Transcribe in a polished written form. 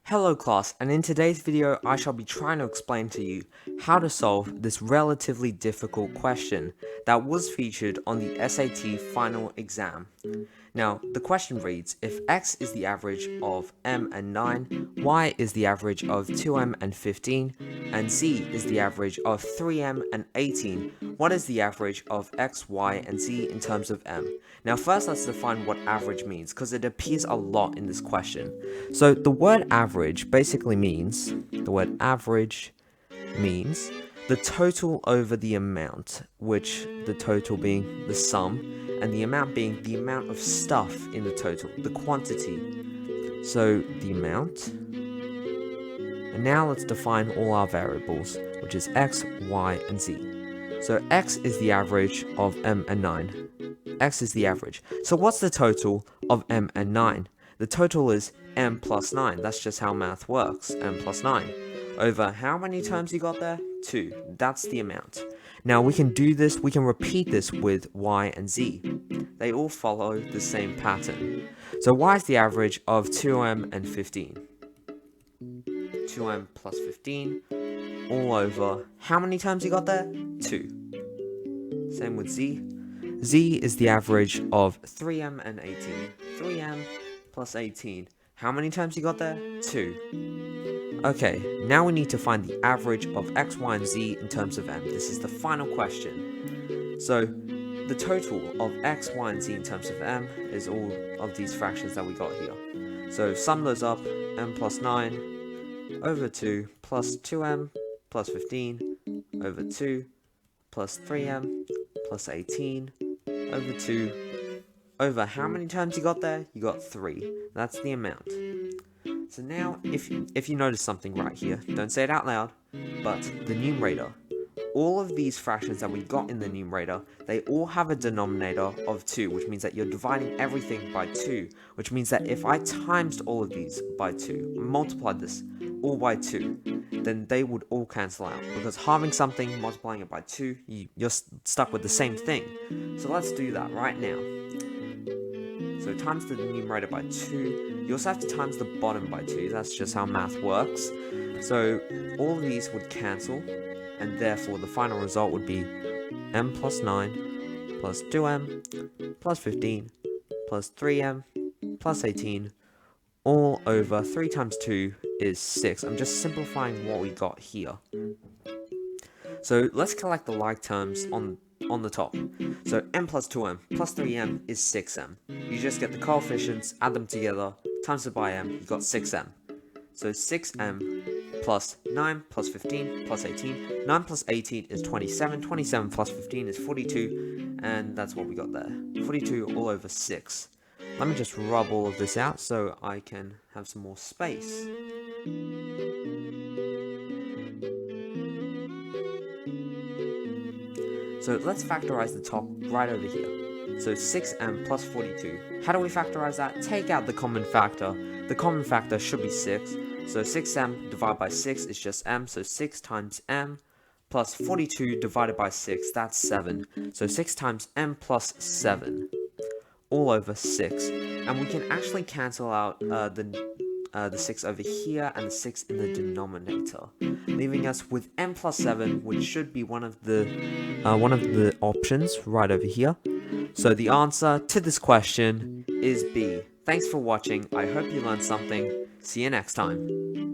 Hello class, and in today's video I shall be trying to explain to you how to solve this relatively difficult question that was featured on the SAT final exam. Now, the question reads, if x is the average of m and 9, y is the average of 2m and 15, and z is the average of 3m and 18, what is the average of x, y, and z in terms of m? Now first let's define what average means, because it appears a lot in this question. So the word average basically means, the total over the amount, which the total being the sum, and the amount being the amount of stuff in the total, the quantity. So the amount. And now let's define all our variables, which is x, y, and z. So x is the average of m and 9. X is the average. So what's the total of m and 9? The total is m plus 9. That's just how math works. M plus 9. Over how many terms you got there? 2. That's the amount. Now we can do this, we can repeat this with y and z. They all follow the same pattern. So y is the average of 2m and 15. 2m plus 15 all over how many terms you got there? 2. Same with z. Z is the average of 3m and 18. 3m plus 18. How many terms you got there? 2. Okay, now we need to find the average of x, y, and z in terms of m. This is the final question. So, the total of x, y, and z in terms of m is all of these fractions that we got here. So, sum those up, m plus 9 over 2 plus 2m plus 15 over 2 plus 3m plus 18 over 2 over how many terms you got there? You got 3. That's the amount. So now, if you notice something right here, don't say it out loud, but the numerator. All of these fractions that we got in the numerator, they all have a denominator of 2, which means that you're dividing everything by 2, which means that if I times all of these by 2, multiplied this all by 2, then they would all cancel out, because halving something, multiplying it by 2, you're stuck with the same thing. So let's do that right now. So times the numerator by 2, you also have to times the bottom by 2, that's just how math works. So all of these would cancel, and therefore the final result would be m plus 9 plus 2m plus 15 plus 3m plus 18 all over 3 times 2 is 6. I'm just simplifying what we got here. So let's collect the like terms on the top. So m plus 2m plus 3m is 6m. You just get the coefficients, add them together, times it by m, you got 6m. So 6m plus 9 plus 15 plus 18. 9 plus 18 is 27. 27 plus 15 is 42. And that's what we got there. 42 all over 6. Let me just rub all of this out so I can have some more space. So let's factorize the top right over here. So 6m plus 42. How do we factorize that? Take out the common factor. The common factor should be 6. So 6m divided by 6 is just m. So 6 times m plus 42 divided by 6, that's 7. So 6 times m plus 7 all over 6. And we can actually cancel out the 6 over here and the 6 in the denominator, leaving us with m plus 7, which should be one of the options right over here. So the answer to this question is B. Thanks for watching. I hope you learned something. See you next time.